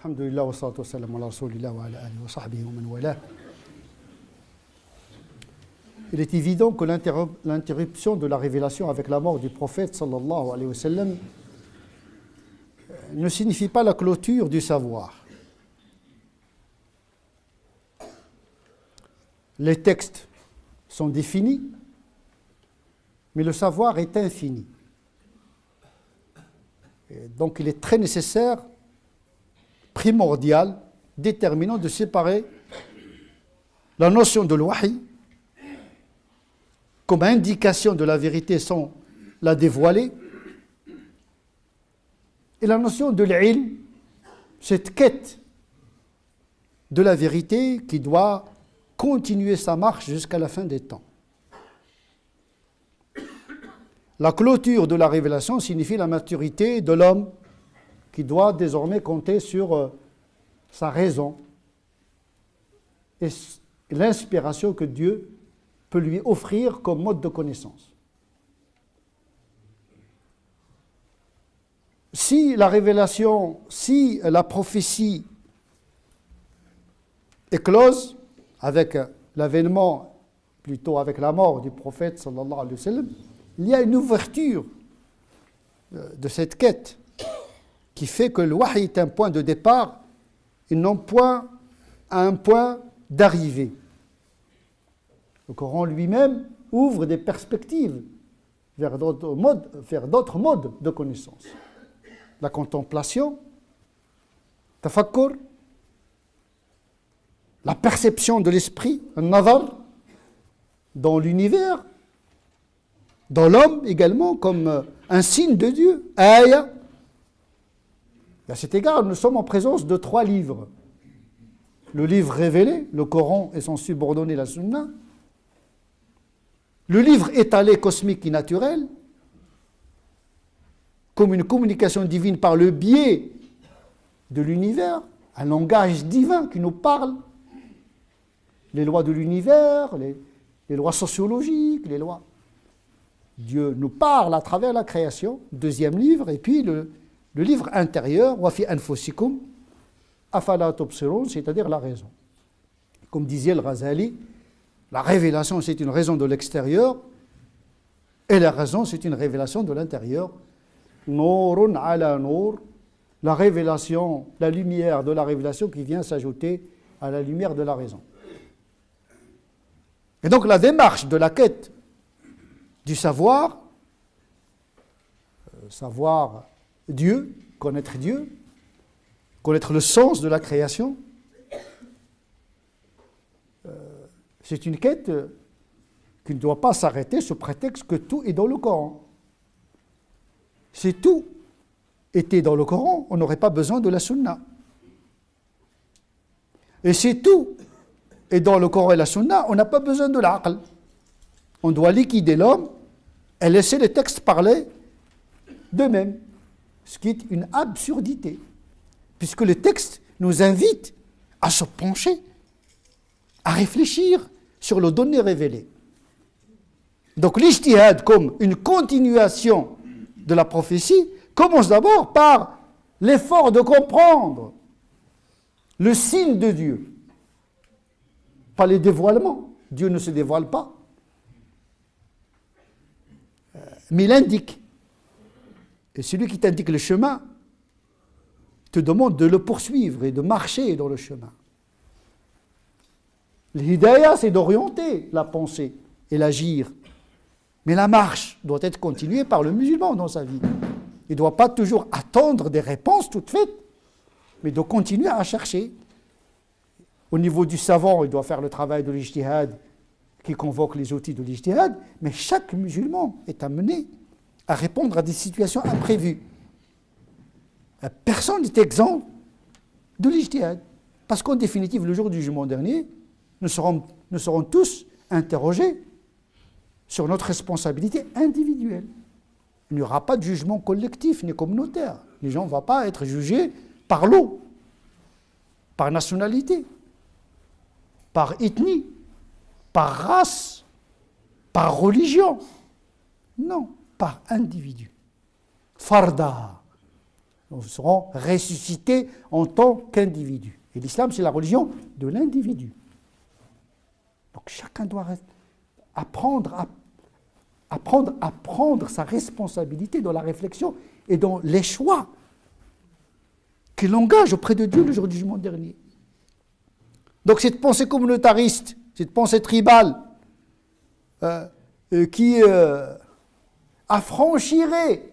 Alhamdulillah wa salatu wa salam ala rasulillah wa ala alihi wa sahbihi wa man wala. Il est évident que l'interruption de la révélation avec la mort du prophète sallallahu alayhi wa sallam ne signifie pas la clôture du savoir. Les textes sont définis, mais le savoir est infini. Et donc il est très nécessaire, primordial, déterminant de séparer la notion de l'wahi comme indication de la vérité sans la dévoiler et la notion de l'ilm, cette quête de la vérité qui doit continuer sa marche jusqu'à la fin des temps. La clôture de la révélation signifie la maturité de l'homme qui doit désormais compter sur sa raison et l'inspiration que Dieu peut lui offrir comme mode de connaissance. Si la révélation, si la prophétie est close avec l'avènement, plutôt avec la mort du prophète sallallahu alayhi wa sallam, il y a une ouverture de cette quête qui fait que le wahy est un point de départ et non point un point d'arrivée. Le Coran lui-même ouvre des perspectives vers d'autres modes de connaissance. La contemplation, tafakkur, la perception de l'esprit, un nazar, dans l'univers, dans l'homme également, comme un signe de Dieu, ayah. À cet égard, nous sommes en présence de 3 livres. Le livre révélé, le Coran et son subordonné, la Sunna. Le livre étalé, cosmique et naturel, comme une communication divine par le biais de l'univers, un langage divin qui nous parle. Les lois de l'univers, les lois sociologiques, les lois. Dieu nous parle à travers la création, 2e livre, et puis le livre intérieur, wa fi anfusikum afala tubsirun, c'est-à-dire la raison. Comme disait le Ghazali, la révélation c'est une raison de l'extérieur, et la raison c'est une révélation de l'intérieur. Nourun ala nour, la révélation, la lumière de la révélation qui vient s'ajouter à la lumière de la raison. Et donc la démarche de la quête du savoir Dieu, connaître le sens de la création, c'est une quête qui ne doit pas s'arrêter sous prétexte que tout est dans le Coran. Si tout était dans le Coran, on n'aurait pas besoin de la Sunna. Et si tout est dans le Coran et la Sunna, on n'a pas besoin de l'aql. On doit liquider l'homme et laisser les textes parler d'eux-mêmes, ce qui est une absurdité, puisque les textes nous invitent à se pencher, à réfléchir sur le donné révélé. Donc l'ijtihad, comme une continuation de la prophétie, commence d'abord par l'effort de comprendre le signe de Dieu, pas les dévoilements. Dieu ne se dévoile pas, mais il indique. Et celui qui t'indique le chemin te demande de le poursuivre et de marcher dans le chemin. L'hidayah, c'est d'orienter la pensée et l'agir. Mais la marche doit être continuée par le musulman dans sa vie. Il ne doit pas toujours attendre des réponses toutes faites, mais de continuer à chercher. Au niveau du savant, il doit faire le travail de l'ijtihad qui convoque les outils de l'ijtihad, mais chaque musulman est amené à répondre à des situations imprévues. Personne n'est exempt de l'ijtihad. Parce qu'en définitive, le jour du jugement dernier, nous serons tous interrogés sur notre responsabilité individuelle. Il n'y aura pas de jugement collectif ni communautaire. Les gens ne vont pas être jugés par lot, par nationalité, par ethnie, par race, par religion. Non, par individu. Farda. Nous serons ressuscités en tant qu'individus. Et l'islam, c'est la religion de l'individu. Donc chacun doit apprendre à prendre sa responsabilité dans la réflexion et dans les choix qu'il engage auprès de Dieu le jour du jugement dernier. Donc cette pensée communautariste, cette pensée tribale, qui affranchirait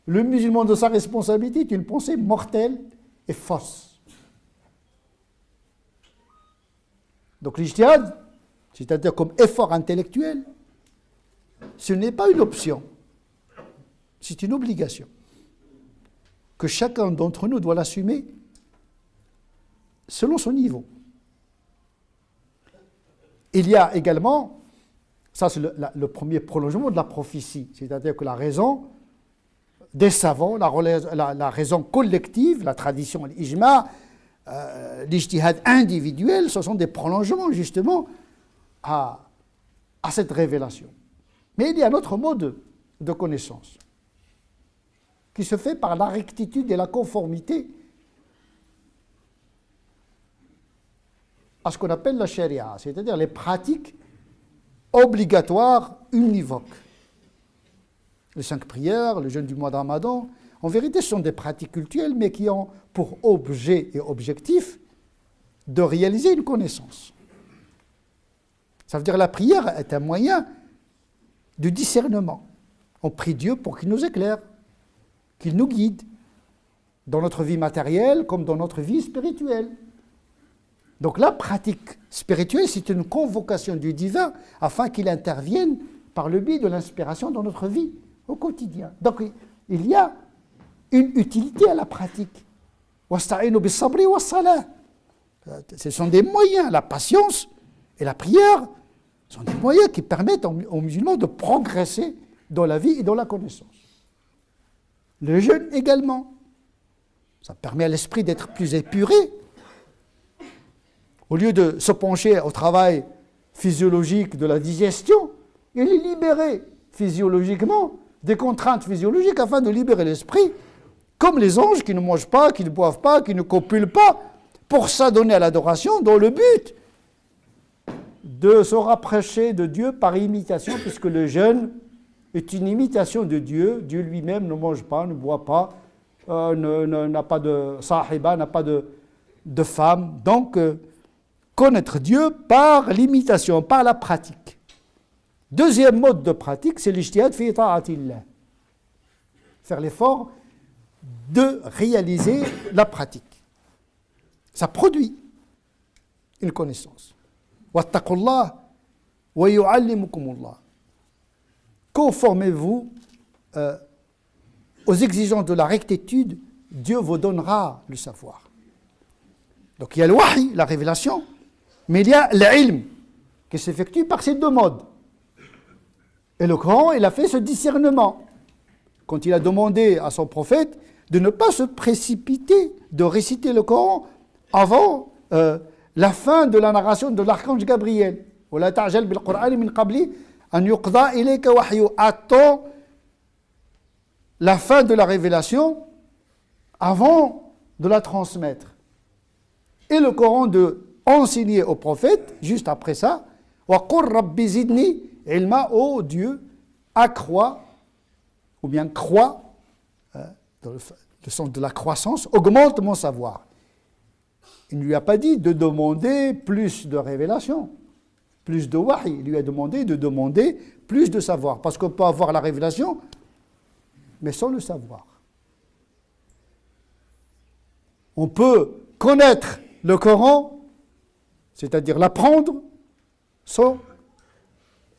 le musulman de sa responsabilité est une pensée mortelle et fausse. Donc l'ijtihad, c'est-à-dire comme effort intellectuel, ce n'est pas une option, c'est une obligation que chacun d'entre nous doit l'assumer selon son niveau. Il y a également, ça c'est le premier prolongement de la prophétie, c'est-à-dire que la raison des savants, la raison collective, la tradition, l'ijma, l'ijtihad individuel, ce sont des prolongements justement à cette révélation. Mais il y a un autre mode de connaissance qui se fait par la rectitude et la conformité à ce qu'on appelle la charia, c'est-à-dire les pratiques obligatoires univoques. Les 5 prières, le jeûne du mois de Ramadan, en vérité, ce sont des pratiques cultuelles, mais qui ont pour objet et objectif de réaliser une connaissance. Ça veut dire que la prière est un moyen de discernement. On prie Dieu pour qu'il nous éclaire, qu'il nous guide, dans notre vie matérielle comme dans notre vie spirituelle. Donc la pratique spirituelle, c'est une convocation du divin afin qu'il intervienne par le biais de l'inspiration dans notre vie au quotidien. Donc il y a une utilité à la pratique. Ce sont des moyens, la patience et la prière sont des moyens qui permettent aux musulmans de progresser dans la vie et dans la connaissance. Le jeûne également, ça permet à l'esprit d'être plus épuré. Au lieu de se pencher au travail physiologique de la digestion, il est libéré physiologiquement des contraintes physiologiques afin de libérer l'esprit, comme les anges qui ne mangent pas, qui ne boivent pas, qui ne copulent pas, pour s'adonner à l'adoration dans le but de se rapprocher de Dieu par imitation, puisque le jeûne est une imitation de Dieu. Dieu lui-même ne mange pas, ne boit pas, n'a pas de sahiba, n'a pas de femme. Donc, connaître Dieu par l'imitation, par la pratique. Deuxième mode de pratique, c'est l'ijtihad fi ta'atillah. Faire l'effort de réaliser la pratique. Ça produit une connaissance. Wattaqullah wa yu'allimukumullah. Conformez-vous aux exigences de la rectitude, Dieu vous donnera le savoir. Donc il y a le wahi, la révélation, mais il y a l'ilm qui s'effectue par ces 2 modes. Et le Coran, il a fait ce discernement. Quand il a demandé à son prophète de ne pas se précipiter de réciter le Coran avant la fin de la narration de l'archange Gabriel. وَلَا تَعْجَلْ بِالْقُرْآنِ مِنْ قَبْلِ أَنْ يُقْضَى إِلَيْكَ وَحْيُ. Attends la fin de la révélation avant de la transmettre. Et le Coran de enseigner au prophète, juste après ça, وَقُلْ رَبِّ زِدْنِي عِلْمًا. Oh Dieu, accroît, ou bien croît, dans le sens de la croissance, augmente mon savoir. Il ne lui a pas dit de demander plus de révélation, plus de wahi. Il lui a demandé de demander plus de savoir. Parce qu'on peut avoir la révélation, mais sans le savoir. On peut connaître le Coran, c'est-à-dire l'apprendre, sans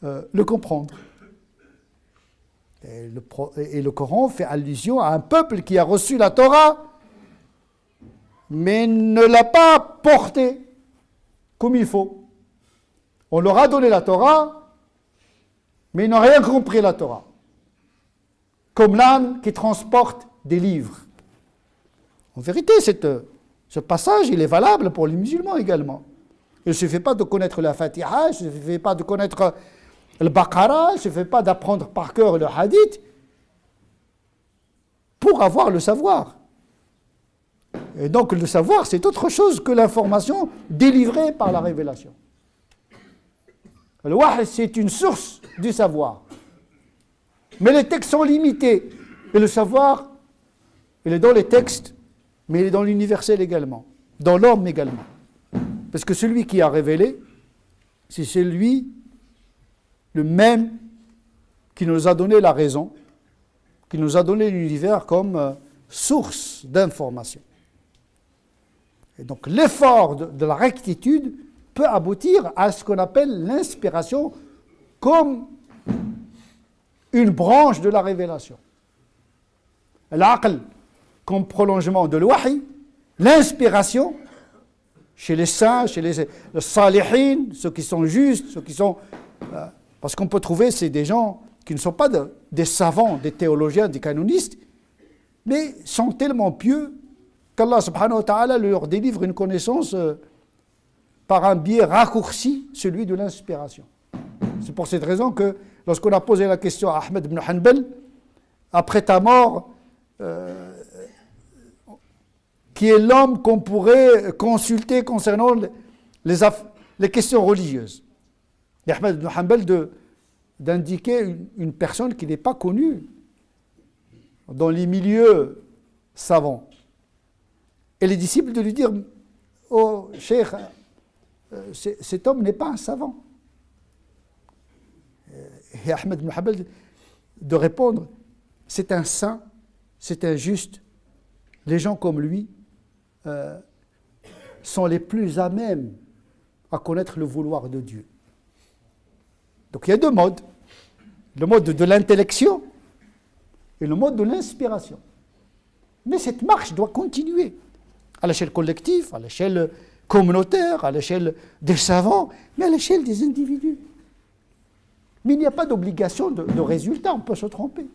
le comprendre. Et le Coran fait allusion à un peuple qui a reçu la Torah, mais ne l'a pas portée comme il faut. On leur a donné la Torah, mais ils n'ont rien compris la Torah. Comme l'âne qui transporte des livres. En vérité, ce passage, il est valable pour les musulmans également. Il ne suffit pas de connaître la Fatiha, il ne suffit pas de connaître le Baqara, il ne suffit pas d'apprendre par cœur le Hadith pour avoir le savoir. Et donc le savoir, c'est autre chose que l'information délivrée par la révélation. Le wahy, c'est une source du savoir. Mais les textes sont limités. Et le savoir, il est dans les textes, mais il est dans l'universel également, dans l'homme également. Parce que celui qui a révélé, c'est celui, le même, qui nous a donné la raison, qui nous a donné l'univers comme source d'information. Et donc l'effort de la rectitude peut aboutir à ce qu'on appelle l'inspiration comme une branche de la révélation. L'aql comme prolongement de l'wahy, l'inspiration chez les saints, chez les salihin, ceux qui sont justes, ceux qui sont... parce qu'on peut trouver, c'est des gens qui ne sont pas des savants, des théologiens, des canonistes, mais sont tellement pieux qu'Allah subhanahu wa ta'ala leur délivre une connaissance par un biais raccourci, celui de l'inspiration. C'est pour cette raison que lorsqu'on a posé la question à Ahmed ibn Hanbal, après ta mort, qui est l'homme qu'on pourrait consulter concernant les questions religieuses. Et Ahmed ibn Hanbal d'indiquer une personne qui n'est pas connue dans les milieux savants. Et les disciples de lui dire, oh, cheikh, cet homme n'est pas un savant. Et Ahmed ibn Hanbal de répondre, c'est un saint, c'est un juste. Les gens comme lui sont les plus à même à connaître le vouloir de Dieu. Donc il y a deux modes, le mode de l'intellection et le mode de l'inspiration. Mais cette marche doit continuer à l'échelle collective, à l'échelle communautaire, à l'échelle des savants, mais à l'échelle des individus. Mais il n'y a pas d'obligation de résultat, on peut se tromper.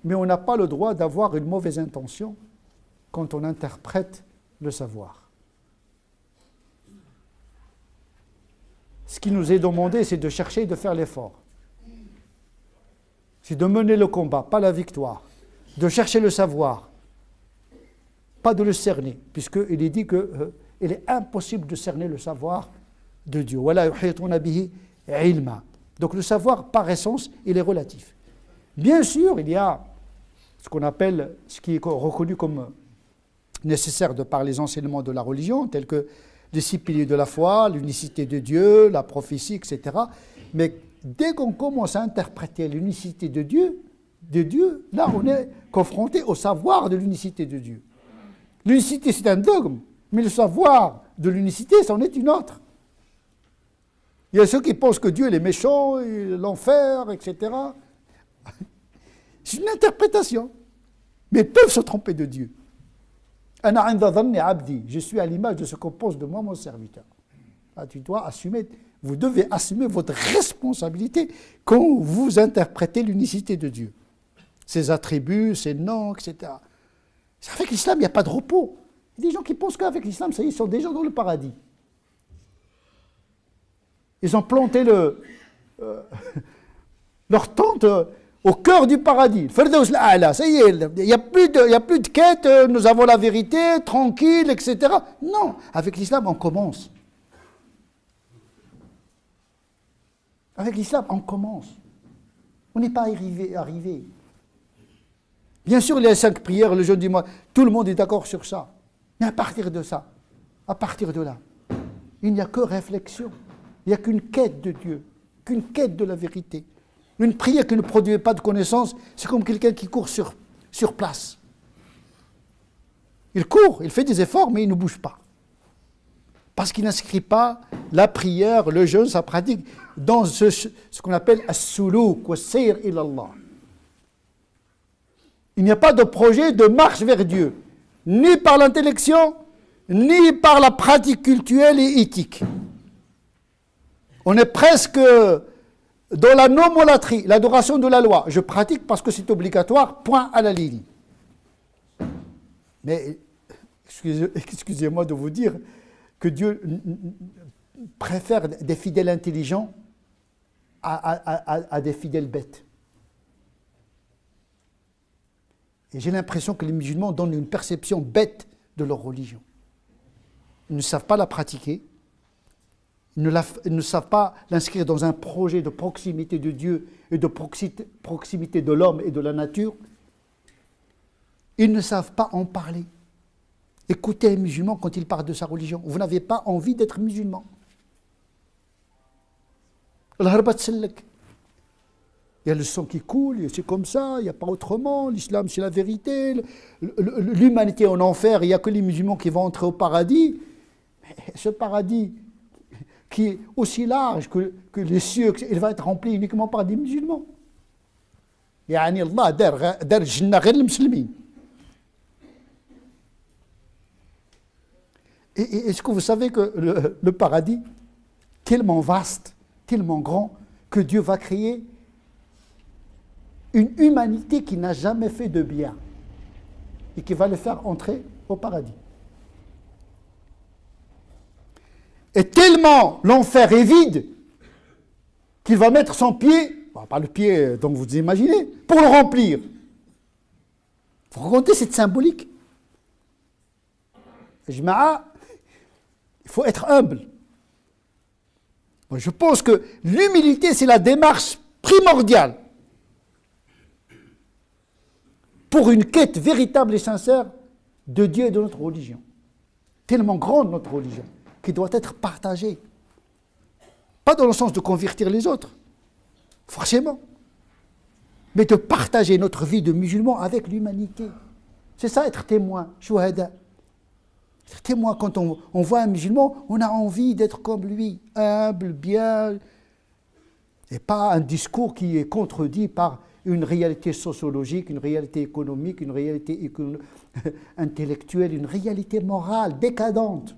Mais on n'a pas le droit d'avoir une mauvaise intention quand on interprète le savoir. Ce qui nous est demandé, c'est de chercher et de faire l'effort. C'est de mener le combat, pas la victoire. De chercher le savoir, pas de le cerner, puisqu'il est dit qu'il est impossible de cerner le savoir de Dieu. Donc le savoir, par essence, il est relatif. Bien sûr, il y a ce qu'on appelle, ce qui est reconnu comme nécessaire de par les enseignements de la religion, tels que les 6 piliers de la foi, l'unicité de Dieu, la prophétie, etc. Mais dès qu'on commence à interpréter l'unicité de Dieu, là on est confronté au savoir de l'unicité de Dieu. L'unicité c'est un dogme, mais le savoir de l'unicité c'en est une autre. Il y a ceux qui pensent que Dieu est méchant, l'enfer, etc. C'est une interprétation. Mais ils peuvent se tromper de Dieu. Je suis à l'image de ce qu'on pense de moi, mon serviteur. Ah, vous devez assumer votre responsabilité quand vous interprétez l'unicité de Dieu. Ses attributs, ses noms, etc. Avec l'islam, il n'y a pas de repos. Il y a des gens qui pensent qu'avec l'islam, ça y est, ils sont déjà dans le paradis. Ils ont planté leur tente au cœur du paradis. Ça y est, il n'y a plus de quête, nous avons la vérité, tranquille, etc. Non, avec l'islam, on commence. Avec l'islam, on commence. On n'est pas arrivé. Bien sûr, il y a 5 prières, le jeûne du mois, tout le monde est d'accord sur ça. Mais à partir de ça, à partir de là, il n'y a que réflexion. Il n'y a qu'une quête de Dieu, qu'une quête de la vérité. Une prière qui ne produit pas de connaissance, c'est comme quelqu'un qui court sur place. Il court, il fait des efforts, mais il ne bouge pas. Parce qu'il n'inscrit pas la prière, le jeûne, sa pratique, dans ce qu'on appelle as-suluk wa sayr ila Allah. Il n'y a pas de projet de marche vers Dieu, ni par l'intellection, ni par la pratique cultuelle et éthique. On est presque dans la nomolatrie, l'adoration de la loi. Je pratique parce que c'est obligatoire, point à la ligne. Mais excusez-moi de vous dire que Dieu préfère des fidèles intelligents à des fidèles bêtes. Et j'ai l'impression que les musulmans donnent une perception bête de leur religion. Ils ne savent pas la pratiquer, ils ne savent pas l'inscrire dans un projet de proximité de Dieu et de proximité de l'homme et de la nature. Ils ne savent pas en parler. Écoutez un musulman quand il parle de sa religion. Vous n'avez pas envie d'être musulman. Il y a le sang qui coule, c'est comme ça, il n'y a pas autrement, l'islam c'est la vérité, l'humanité en enfer, il n'y a que les musulmans qui vont entrer au paradis. Mais ce paradis qui est aussi large que les cieux, il va être rempli uniquement par des musulmans. يعني الله دار الجنة غير المسلمين. Et est-ce que vous savez que le paradis, tellement vaste, tellement grand, que Dieu va créer une humanité qui n'a jamais fait de bien et qui va le faire entrer au paradis. Et tellement l'enfer est vide qu'il va mettre son pied, pas le pied dont vous imaginez, pour le remplir. Vous racontez cette symbolique. Jma'a, il faut être humble. Moi, je pense que l'humilité, c'est la démarche primordiale pour une quête véritable et sincère de Dieu et de notre religion. Tellement grande notre religion, qui doit être partagée. Pas dans le sens de convertir les autres, forcément, mais de partager notre vie de musulmans avec l'humanité. C'est ça, être témoin, shuhada. Être témoin, quand on voit un musulman, on a envie d'être comme lui, humble, bien, et pas un discours qui est contredit par une réalité sociologique, une réalité économique, une réalité intellectuelle, une réalité morale, décadente.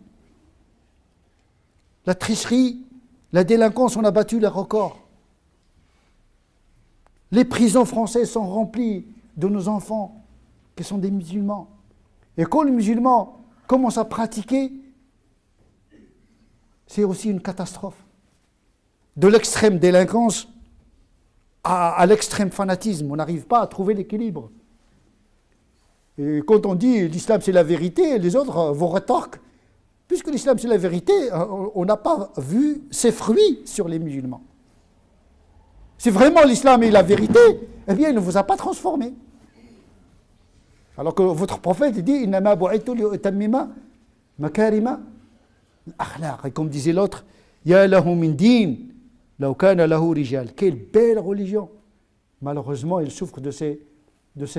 La tricherie, la délinquance, on a battu les records. Les prisons françaises sont remplies de nos enfants qui sont des musulmans. Et quand les musulmans commencent à pratiquer, c'est aussi une catastrophe. De l'extrême délinquance à l'extrême fanatisme, on n'arrive pas à trouver l'équilibre. Et quand on dit l'islam c'est la vérité, les autres vous rétorquent. Puisque l'islam c'est la vérité, on n'a pas vu ses fruits sur les musulmans. Si vraiment l'islam est la vérité, eh bien il ne vous a pas transformé. Alors que votre prophète dit « Innama bu'aytu li'utammima makarima al-akhlaq » et comme disait l'autre « Ya lahu min din law kana lahu rijal » Quelle belle religion. Malheureusement, il souffre de ses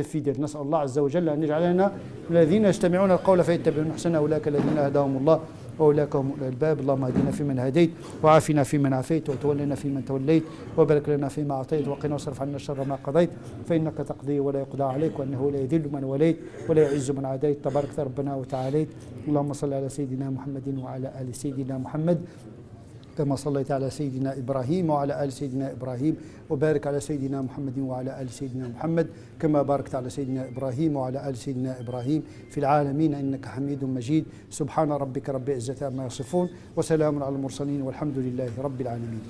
fidèles. نسأل الله عز وجل أن يجعلنا من الذين يستمعون القول فيتبعون أحسنه أولئك الذين هداهم الله وأولئك هم أولو الألباب. اللهم اهدنا فيمن هديت وعافنا فيمن عافيت وتولنا فيمن توليت وبارك لنا فيما أعطيت وقنا واصرف عنا شر ما قضيت فإنك تقضي ولا يقضى عليك وأنه لا يذل من وليت ولا يعز من عاديت تبارك ربنا وتعاليت. اللهم صل على سيدنا محمد وعلى آل سيدنا محمد كما صليت على سيدنا إبراهيم وعلى آل سيدنا إبراهيم وبارك على سيدنا محمد وعلى آل سيدنا محمد كما باركت على سيدنا إبراهيم وعلى آل سيدنا إبراهيم في العالمين إنك حميد مجيد. سبحان ربك رب العزة عما يصفون وسلام على المرسلين والحمد لله رب العالمين.